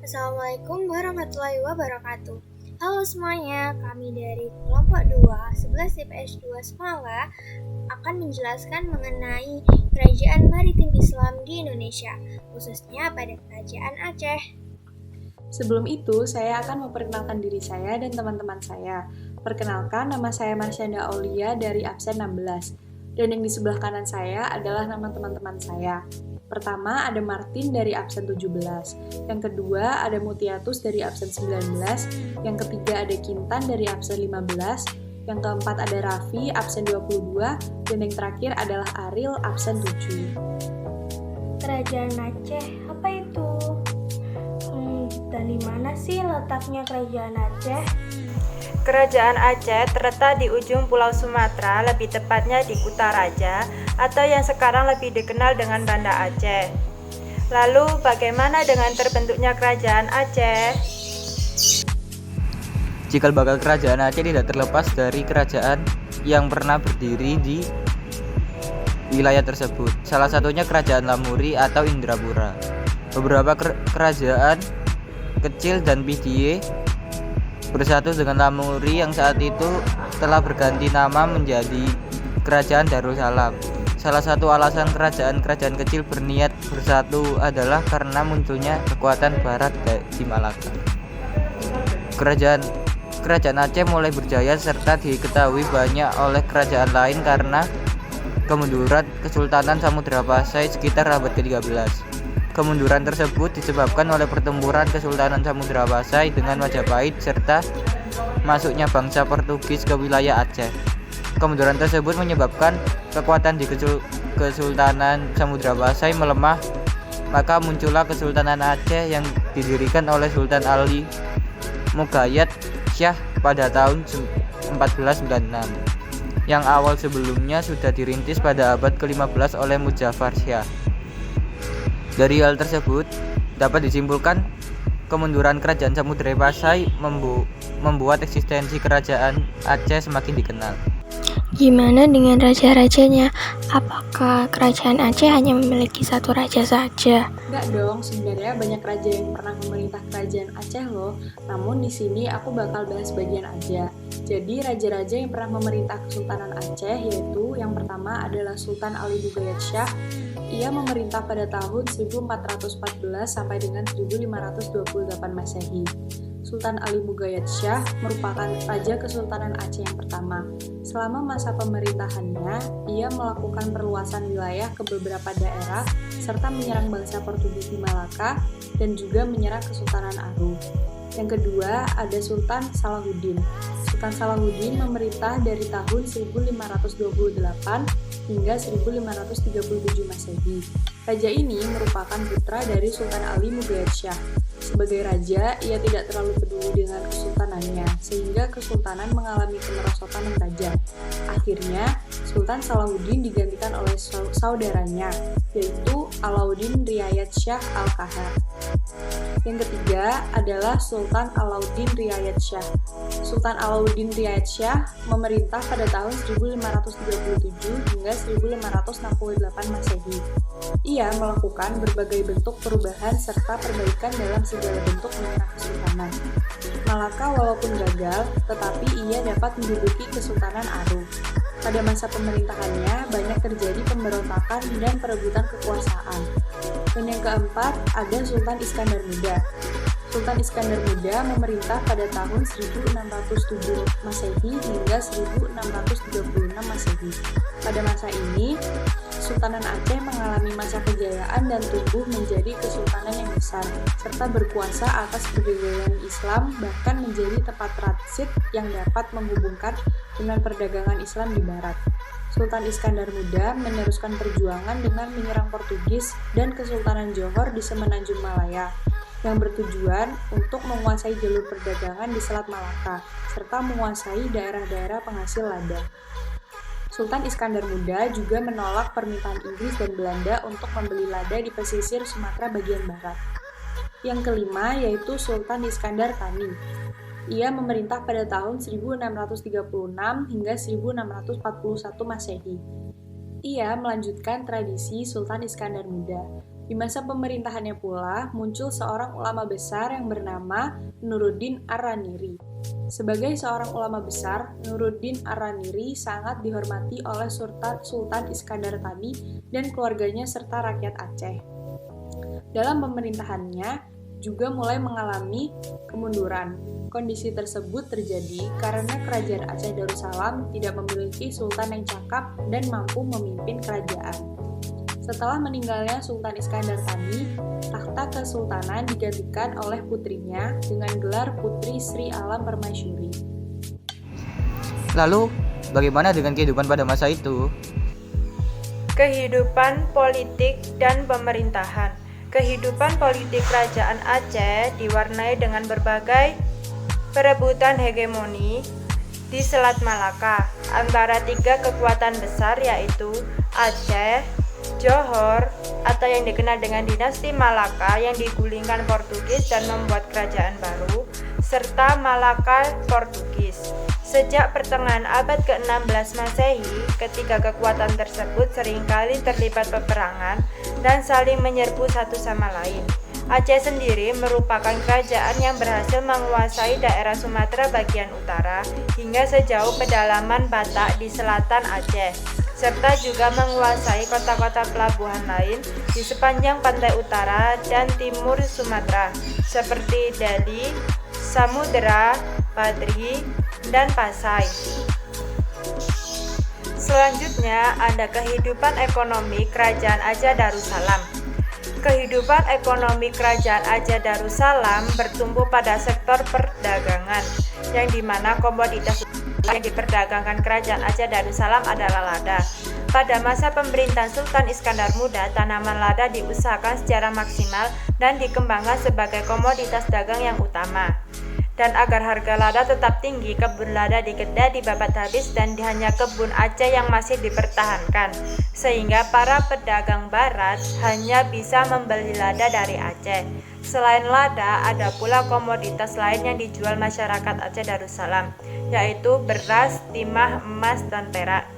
Assalamualaikum warahmatullahi wabarakatuh. Halo semuanya, kami dari kelompok 2, 11 IPS 2 Semala akan menjelaskan mengenai kerajaan maritim Islam di Indonesia, khususnya pada kerajaan Aceh. Sebelum itu, saya akan memperkenalkan diri saya dan teman-teman saya. Perkenalkan, nama saya Marsyanda Aulia dari absen 16. Dan yang di sebelah kanan saya adalah nama teman-teman saya. Pertama, ada Martin dari absen 17. Yang kedua, ada Mutiatus dari absen 19. Yang ketiga, ada Kintan dari absen 15. Yang keempat, ada Raffi, absen 22. Dan yang terakhir adalah Aril, absen 7. Kerajaan Aceh, apa itu? Dan di mana sih letaknya kerajaan Aceh? Kerajaan Aceh terletak di ujung Pulau Sumatera, lebih tepatnya di Kutaraja, atau yang sekarang lebih dikenal dengan Banda Aceh. Lalu, bagaimana dengan terbentuknya kerajaan Aceh? Cikal bakal kerajaan Aceh tidak terlepas dari kerajaan yang pernah berdiri di wilayah tersebut. Salah satunya kerajaan Lamuri atau Indrapura. Beberapa kerajaan kecil dan Pidie bersatu dengan Lamuri yang saat itu telah berganti nama menjadi Kerajaan Darussalam. Salah satu alasan kerajaan-kerajaan kecil berniat bersatu adalah karena munculnya kekuatan barat di Malaka. Kerajaan Aceh mulai berjaya serta diketahui banyak oleh kerajaan lain karena kemunduran Kesultanan Samudra Pasai sekitar abad ke-13. Kemunduran tersebut disebabkan oleh pertempuran Kesultanan Samudra Pasai dengan Majapahit serta masuknya bangsa Portugis ke wilayah Aceh. Kemunduran tersebut menyebabkan kekuatan di Kesultanan Samudra Pasai melemah, maka muncullah Kesultanan Aceh yang didirikan oleh Sultan Ali Muqayyad Shah pada tahun 1496, yang awal sebelumnya sudah dirintis pada abad ke-15 oleh Muzaffar Shah. Dari hal tersebut, dapat disimpulkan kemunduran Kerajaan Samudra Pasai membuat eksistensi Kerajaan Aceh semakin dikenal. Gimana dengan raja-rajanya? Apakah Kerajaan Aceh hanya memiliki satu raja saja? Enggak dong, sebenarnya banyak raja yang pernah memerintah kerajaan Aceh loh. Namun di sini aku bakal bahas bagian aja. Jadi raja-raja yang pernah memerintah Kesultanan Aceh yaitu yang pertama adalah Sultan Ali Muqayyad Shah. Ia memerintah pada tahun 1414 sampai dengan 1528 Masehi. Sultan Ali Muqayyad Shah merupakan Raja Kesultanan Aceh yang pertama. Selama masa pemerintahannya, ia melakukan perluasan wilayah ke beberapa daerah serta menyerang bangsa Portugis di Malaka dan juga menyerang Kesultanan Aru. Yang kedua ada Sultan Salahuddin. Sultan Salahuddin memerintah dari tahun 1528 hingga 1537 Masehi. Raja ini merupakan putra dari Sultan Ali Muqayyad Shah. Sebagai raja, ia tidak terlalu peduli dengan kesultanannya, sehingga kesultanan mengalami kemerosotan yang tajam. Akhirnya, Sultan Salahuddin digantikan oleh saudaranya, yaitu Alauddin Riayat Shah Al-Qahar. Yang ketiga adalah Sultan Alauddin Riayat Shah. Sultan Alauddin Riayat Shah memerintah pada tahun 1537 hingga 1568 Masehi. Ia melakukan berbagai bentuk perubahan serta perbaikan dalam segala bentuk daerah kesultanan. Malaka walaupun gagal, tetapi ia dapat menduduki Kesultanan Aru. Pada masa pemerintahannya, banyak terjadi pemberontakan dan perebutan kekuasaan. Dan yang keempat, ada Sultan Iskandar Muda. Sultan Iskandar Muda memerintah pada tahun 1607 Masehi hingga 1636 Masehi. Pada masa ini, Kesultanan Aceh mengalami masa kejayaan dan tumbuh menjadi kesultanan yang besar, serta berkuasa atas perdagangan Islam, bahkan menjadi tempat transit yang dapat menghubungkan dengan perdagangan Islam di Barat. Sultan Iskandar Muda meneruskan perjuangan dengan menyerang Portugis dan Kesultanan Johor di Semenanjung Malaya, yang bertujuan untuk menguasai jalur perdagangan di Selat Malaka, serta menguasai daerah-daerah penghasil lada. Sultan Iskandar Muda juga menolak permintaan Inggris dan Belanda untuk membeli lada di pesisir Sumatera bagian barat. Yang kelima yaitu Sultan Iskandar Thani. Ia memerintah pada tahun 1636 hingga 1641 Masehi. Ia melanjutkan tradisi Sultan Iskandar Muda. Di masa pemerintahannya pula, muncul seorang ulama besar yang bernama Nuruddin Ar-Raniri. Sebagai seorang ulama besar, Nuruddin Ar-Raniri sangat dihormati oleh Sultan Iskandar tadi dan keluarganya serta rakyat Aceh. Dalam pemerintahannya, juga mulai mengalami kemunduran. Kondisi tersebut terjadi karena Kerajaan Aceh Darussalam tidak memiliki sultan yang cakap dan mampu memimpin kerajaan. Setelah meninggalnya Sultan Iskandar tadi, takhta kesultanan digantikan oleh putrinya dengan gelar Putri Sri Alam Permaisuri. Lalu, bagaimana dengan kehidupan pada masa itu? Kehidupan politik dan pemerintahan. Kehidupan politik Kerajaan Aceh diwarnai dengan berbagai perebutan hegemoni di Selat Malaka antara tiga kekuatan besar yaitu Aceh, Johor atau yang dikenal dengan dinasti Malaka yang digulingkan Portugis dan membuat kerajaan baru, serta Malaka Portugis. Sejak pertengahan abad ke-16 Masehi, ketiga kekuatan tersebut seringkali terlibat peperangan dan saling menyerbu satu sama lain. Aceh sendiri merupakan kerajaan yang berhasil menguasai daerah Sumatera bagian utara hingga sejauh pedalaman Batak di selatan Aceh, serta juga menguasai kota-kota pelabuhan lain di sepanjang pantai utara dan timur Sumatera, seperti Deli, Samudera, Padri, dan Pasai. Selanjutnya ada kehidupan ekonomi Kerajaan Aceh Darussalam. Kehidupan ekonomi Kerajaan Aceh Darussalam bertumbuh pada sektor perdagangan, yang dimana komoditas yang diperdagangkan Kerajaan Aceh Darussalam adalah lada. Pada masa pemerintahan Sultan Iskandar Muda, tanaman lada diusahakan secara maksimal dan dikembangkan sebagai komoditas dagang yang utama. Dan agar harga lada tetap tinggi, kebun lada di Kedah dibabat habis dan hanya kebun Aceh yang masih dipertahankan, sehingga para pedagang barat hanya bisa membeli lada dari Aceh. Selain lada, ada pula komoditas lain yang dijual masyarakat Aceh Darussalam, yaitu beras, timah, emas, dan perak.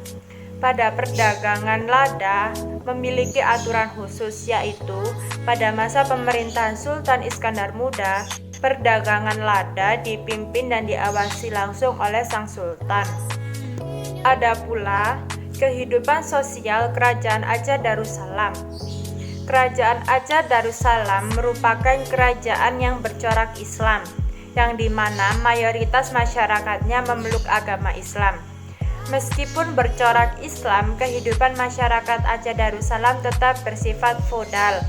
Pada perdagangan lada memiliki aturan khusus, yaitu pada masa pemerintahan Sultan Iskandar Muda, perdagangan lada dipimpin dan diawasi langsung oleh sang sultan. Ada pula kehidupan sosial Kerajaan Aceh Darussalam. Kerajaan Aceh Darussalam merupakan kerajaan yang bercorak Islam, yang dimana mayoritas masyarakatnya memeluk agama Islam. Meskipun bercorak Islam, kehidupan masyarakat Aceh Darussalam tetap bersifat feodal.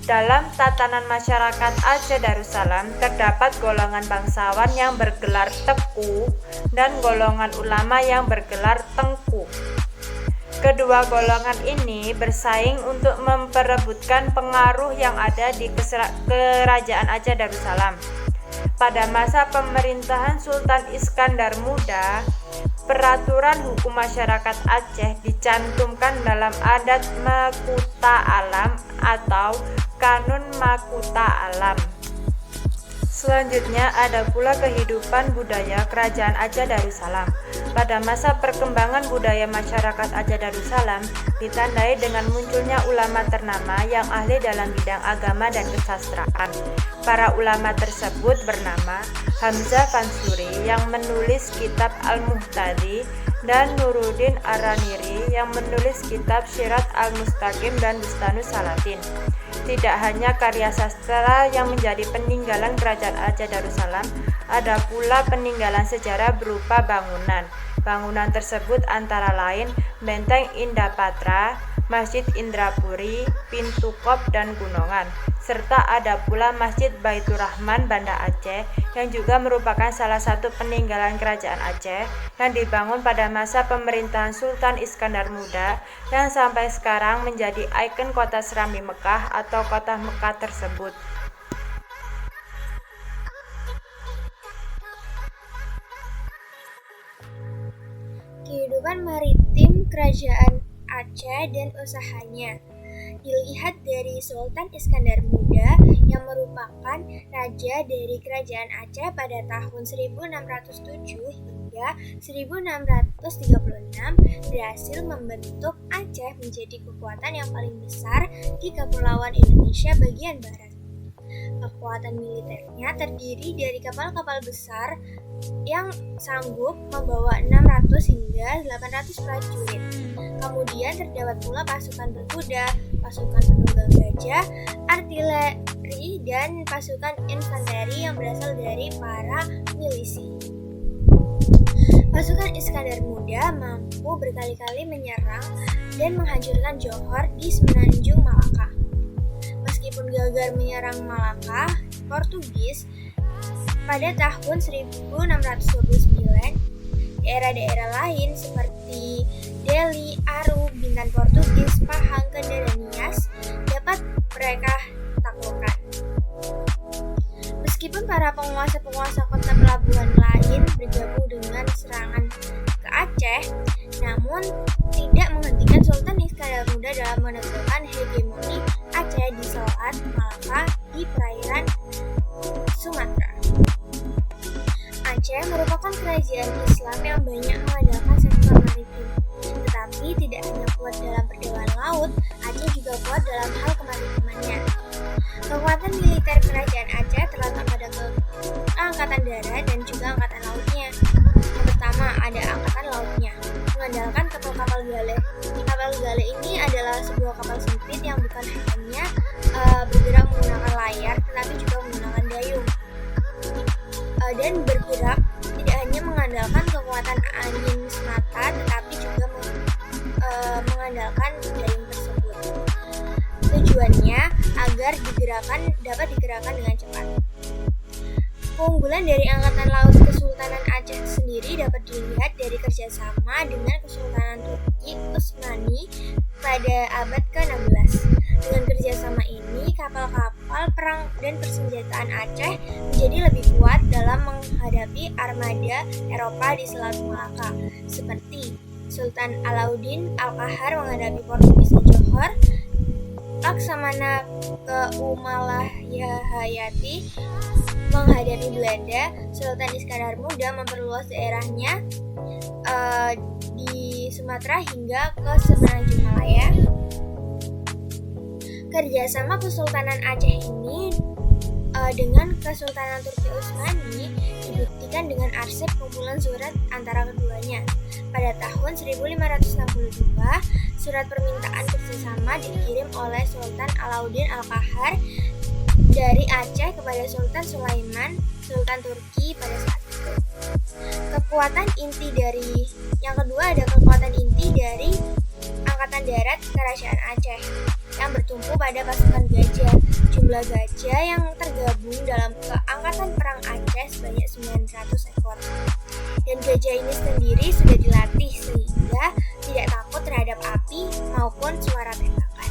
Dalam tatanan masyarakat Aceh Darussalam terdapat golongan bangsawan yang bergelar Teku dan golongan ulama yang bergelar Tengku. Kedua golongan ini bersaing untuk memperebutkan pengaruh yang ada di Kerajaan Aceh Darussalam. Pada masa pemerintahan Sultan Iskandar Muda, peraturan hukum masyarakat Aceh dicantumkan dalam adat Makuta Alam atau Kanun Makuta Alam. Selanjutnya ada pula kehidupan budaya Kerajaan Aceh Darussalam. Pada masa perkembangan budaya masyarakat Aceh Darussalam ditandai dengan munculnya ulama ternama yang ahli dalam bidang agama dan kesastraan. Para ulama tersebut bernama Hamzah Fansuri yang menulis kitab Al-Muhtadi dan Nuruddin Ar-Raniri yang menulis kitab Syirat Al-Mustaqim dan Bustanus Salatin. Tidak hanya karya sastra yang menjadi peninggalan Kerajaan Aceh Darussalam, ada pula peninggalan sejarah berupa bangunan. Bangunan tersebut antara lain Benteng Indapatra, Masjid Indrapuri, Pintu Kop, dan Gunungan. Serta ada pula Masjid Baitur Rahman Banda Aceh yang juga merupakan salah satu peninggalan Kerajaan Aceh yang dibangun pada masa pemerintahan Sultan Iskandar Muda yang sampai sekarang menjadi ikon kota Serambi Mekah atau kota Mekah tersebut. Kehidupan maritim Kerajaan Aceh dan usahanya. Dilihat dari Sultan Iskandar Muda yang merupakan raja dari kerajaan Aceh pada tahun 1607 hingga 1636 berhasil membentuk Aceh menjadi kekuatan yang paling besar di Kepulauan Indonesia bagian barat. Kekuatan militernya terdiri dari kapal-kapal besar yang sanggup membawa 600 hingga 800 prajurit. Kemudian terdapat pula pasukan berkuda, pasukan penunggang gajah, artileri, dan pasukan infanteri yang berasal dari para milisi. Pasukan Iskandar Muda mampu berkali-kali menyerang dan menghancurkan Johor di semenanjung Malaka. Meskipun gagal menyerang Malaka, Portugis pada tahun 1629, daerah-daerah lain seperti Delhi, Aru, Bintan Portugis, Pahang, Kendal, dan Nias dapat mereka taklukkan. Meskipun para penguasa-penguasa kota pelabuhan lain bergabung dengan serangan ke Aceh, namun tidak menghentikan Sultan Iskandar Muda dalam menegakkan hegemoni Aceh di Selat Malaka di perairan Sumatera. Aceh merupakan kerajaan Islam yang banyak mengandalkan sektor maritim. Tetapi tidak hanya kuat dalam perdagangan laut, Aceh juga kuat dalam hal kemaritimannya. Kekuatan militer kerajaan Aceh terletak pada angkatan darat dan juga angkatan lautnya. Yang pertama ada angkatan lautnya, mengandalkan kapal-kapal gale. Kapal gale ini adalah sebuah kapal sempit yang bukan hanya bergerak menggunakan layar, tetapi juga menggunakan dayung. Dan bergerak tidak hanya mengandalkan kekuatan angin semata, tetapi juga mengandalkan dayung tersebut. Tujuannya agar dapat digerakkan dengan cepat. Keunggulan dari Angkatan Laut Kesultanan Aceh sendiri dapat dilihat dari kerjasama dengan Kesultanan Turki Utsmani pada abad ke-16. Dengan kerjasama ini, kapal-kapal perang dan persenjataan Aceh menjadi lebih kuat dalam menghadapi armada Eropa di Selat Malaka, seperti Sultan Alauddin Al-Qahar menghadapi Portugis di Johor, Laksamana Keumalahayati menghadapi Belanda, Sultan Iskandar Muda memperluas daerahnya di Sumatera hingga ke semenanjung Malaya. Kerjasama Kesultanan Aceh ini dengan Kesultanan Turki Utsmani dibuktikan dengan arsip kumpulan surat antara keduanya. Pada tahun 1562, surat permintaan kerjasama dikirim oleh Sultan Alauddin Al-Qahar dari Aceh kepada Sultan Sulaiman, Sultan Turki pada saat itu. Yang kedua ada kekuatan inti dari Angkatan Darat Kerajaan Aceh yang bertumpu pada pasukan gajah. Jumlah gajah yang tergabung dalam Angkatan Perang Aceh sebanyak 900 ekor. Dan gajah ini sendiri sudah dilatih sehingga tidak takut terhadap api maupun suara tembakan.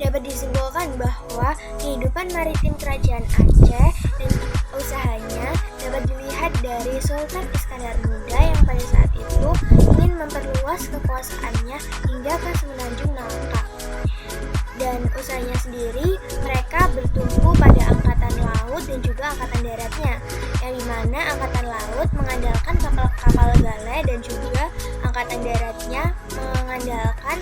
Dapat disimpulkan bahwa kehidupan maritim kerajaan Aceh dan usahanya dapat dilihat dari Sultan Iskandar Muda yang pada saat itu ingin memperluas kekuasaannya hingga ke semenanjung Malaka. Dan usahanya sendiri mereka bertumpu pada angkatan laut dan juga angkatan daratnya, yang dimana angkatan laut mengandalkan kapal-kapal gale dan juga angkatan daratnya mengandalkan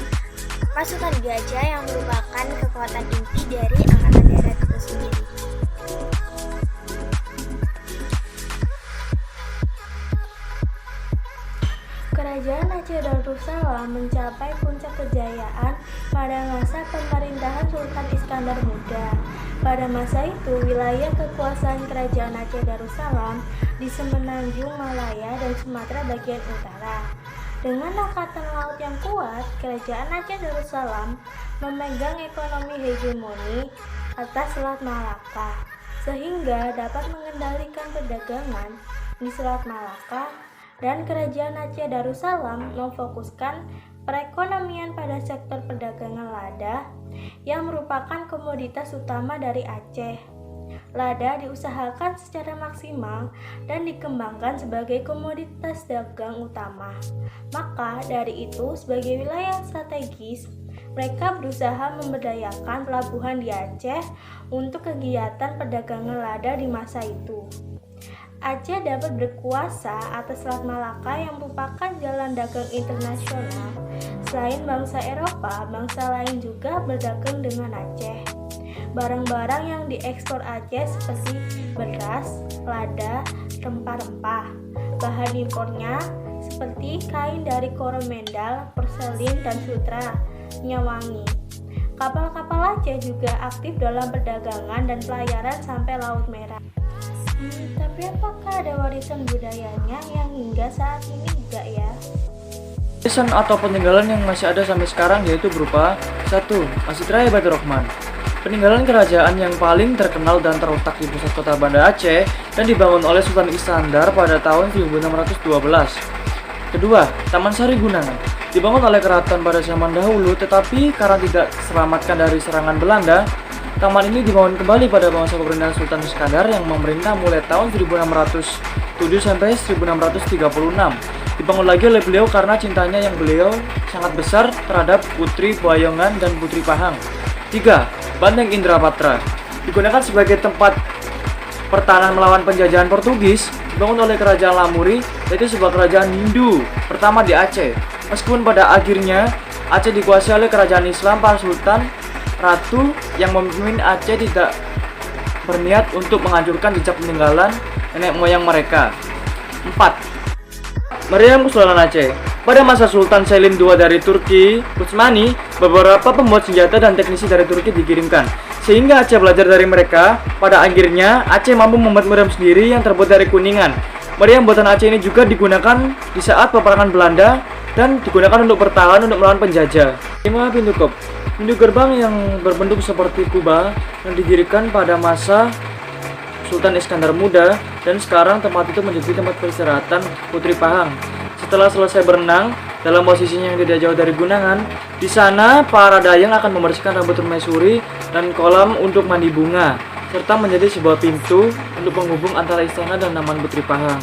pasukan gajah yang merupakan kekuatan inti dari angkatan darat itu sendiri. Kerajaan Aceh Darussalam mencapai puncak kejayaan pada masa pemerintahan Sultan Iskandar Muda. Pada masa itu, wilayah kekuasaan Kerajaan Aceh Darussalam di semenanjung Malaya dan Sumatera bagian utara. Dengan angkatan laut yang kuat, Kerajaan Aceh Darussalam memegang ekonomi hegemoni atas Selat Malaka, sehingga dapat mengendalikan perdagangan di Selat Malaka, dan Kerajaan Aceh Darussalam memfokuskan perekonomian pada sektor perdagangan lada yang merupakan komoditas utama dari Aceh. Lada diusahakan secara maksimal dan dikembangkan sebagai komoditas dagang utama. Maka dari itu, sebagai wilayah strategis, Mereka berusaha memberdayakan pelabuhan di Aceh untuk kegiatan perdagangan lada di masa itu. Aceh dapat berkuasa atas Selat Malaka yang merupakan jalan dagang internasional. Selain bangsa Eropa, bangsa lain juga berdagang dengan Aceh. Barang-barang yang diekspor Aceh seperti beras, lada, rempah-rempah. Bahan impornya seperti kain dari Coromandel, porselin, dan sutra, minyak wangi. Kapal-kapal Aceh juga aktif dalam perdagangan dan pelayaran sampai Laut Merah. Tapi apakah ada warisan budayanya yang hingga saat ini enggak ya? Warisan atau peninggalan yang masih ada sampai sekarang yaitu berupa 1. Masjid Raya Baitur Rahman. Peninggalan kerajaan yang paling terkenal dan terletak di pusat kota Banda Aceh dan dibangun oleh Sultan Iskandar pada tahun 1612. Kedua, Taman Sari Gunangan. Dibangun oleh keraton pada zaman dahulu tetapi karena tidak diselamatkan dari serangan Belanda, taman ini dibangun kembali pada masa pemerintahan Sultan Iskandar yang memerintah mulai tahun 1607 sampai 1636. Dibangun lagi oleh beliau karena cintanya yang beliau sangat besar terhadap Putri Boyongan dan Putri Pahang. 3. Banteng Indrapatra. Digunakan sebagai tempat pertahanan melawan penjajahan Portugis, dibangun oleh Kerajaan Lamuri, yaitu sebuah kerajaan Hindu pertama di Aceh. Meskipun pada akhirnya Aceh dikuasai oleh kerajaan Islam, para sultan ratu yang memimpin Aceh tidak berniat untuk menghancurkan jejak peninggalan nenek moyang mereka. 4. Meriam Sultan Aceh. Pada masa Sultan Selim II dari Turki, Utsmani, beberapa pembuat senjata dan teknisi dari Turki dikirimkan. Sehingga Aceh belajar dari mereka. Pada akhirnya Aceh mampu membuat meriam sendiri yang terbuat dari kuningan. Meriam buatan Aceh ini juga digunakan di saat peperangan Belanda dan digunakan untuk bertahan untuk melawan penjajah. 5. Pintu Kop. Pintu gerbang yang berbentuk seperti kubah yang didirikan pada masa Sultan Iskandar Muda dan sekarang tempat itu menjadi tempat peristirahatan Putri Pahang. Setelah selesai berenang dalam posisinya yang tidak jauh dari Gunangan, di sana para dayang akan membersihkan rambut permaisuri dan kolam untuk mandi bunga, serta menjadi sebuah pintu untuk penghubung antara istana dan Taman Putri Pahang.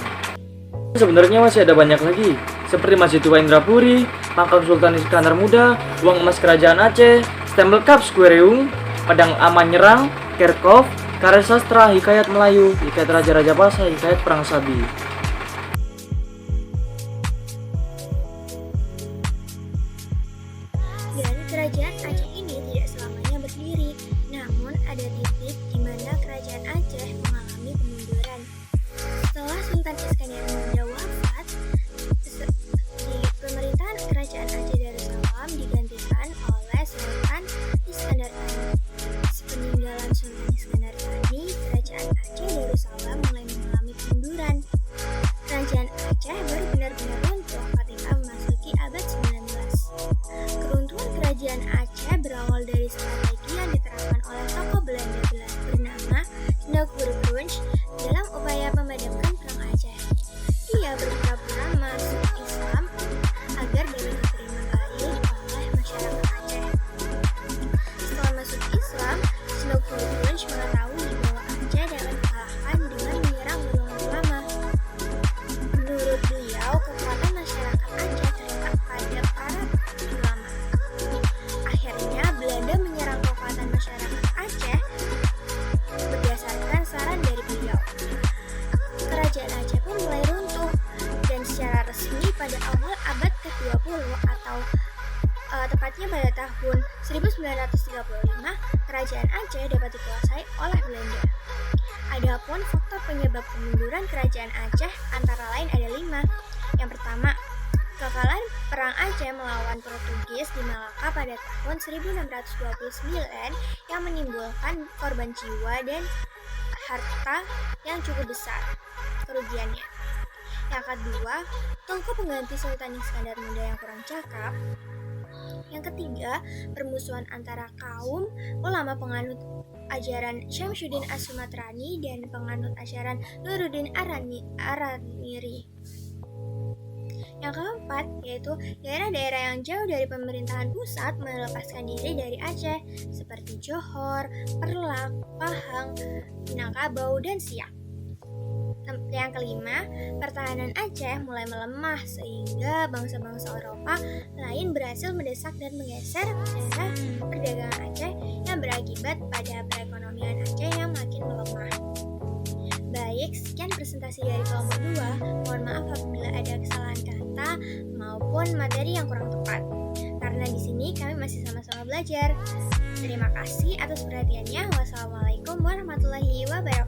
Sebenarnya masih ada banyak lagi, seperti Masjid Tua Indrapuri, Makam Sultan Iskandar Muda, Uang Emas Kerajaan Aceh, Stempel Kap Squareum, Padang Aman Nyerang, Kerkov, Karya Sastra, Hikayat Melayu, Hikayat Raja-Raja Pasai, Hikayat Perang Sabi. Dan kerajaan Aceh ini tidak selamanya berdiri, namun ada titik di mana kerajaan Aceh mengalami kemunduran. Setelah Sultan Iskandar Muda wafat, di pemerintahan kerajaan Aceh Darussalam digantikan oleh Sultan Iskandar Thani. Sepeninggalan Sultan Iskandar Thani, kerajaan Aceh Darussalam mulai mengalami kemunduran. Kerajaan Aceh baru benar-benar runtuh ketika memasuki abad 19. Keruntuhan kerajaan Aceh berawal dari strategi yang diterapkan oleh tokoh Belanda bernama Sendok Hurbrunch dalam upaya memadamkan perang Aceh. Ia berpura-pura masuk Islam agar dapat diterima baik oleh masyarakat Aceh. Setelah masuk Islam, Sendok Hurbrunch mengetahui bahwa Aceh dapat dikalahkan dengan menyerang golongan ulama. Menurut beliau, kekuatan masyarakat Aceh terletak pada para ulama. Akhirnya, Belanda menyerang kekuatan masyarakat Aceh berdasarkan saran dari beliau. Kerajaan Aceh pun mulai runtuh, dan secara resmi pada awal abad ke-20 atau tepatnya pada tahun 1935, kerajaan Aceh dapat dikuasai oleh Belanda. Adapun faktor penyebab kemunduran kerajaan Aceh antara lain ada 5. Yang pertama, kekalahan perang Aceh melawan Portugis di Malaka pada tahun 1629 yang menimbulkan korban jiwa dan harta yang cukup besar kerugiannya. Yang kedua, tokoh pengganti Sultan Iskandar Muda yang kurang cakap. Yang ketiga, permusuhan antara kaum ulama penganut ajaran Syamsuddin As-Sumatrani dan penganut ajaran Nuruddin Araniri. Yang keempat, yaitu daerah-daerah yang jauh dari pemerintahan pusat melepaskan diri dari Aceh, seperti Johor, Perlak, Pahang, Minangkabau, dan Siak. Yang kelima, pertahanan Aceh mulai melemah sehingga bangsa-bangsa Eropa lain berhasil mendesak dan menggeser daerah perdagangan Aceh yang berakibat pada perekonomian Aceh yang makin melemah. Baik, sekian presentasi dari kelompok 2. Mohon maaf apabila ada kesalahan kata maupun materi yang kurang tepat. Karena di sini kami masih sama-sama belajar. Terima kasih atas perhatiannya. Wassalamualaikum warahmatullahi wabarakatuh.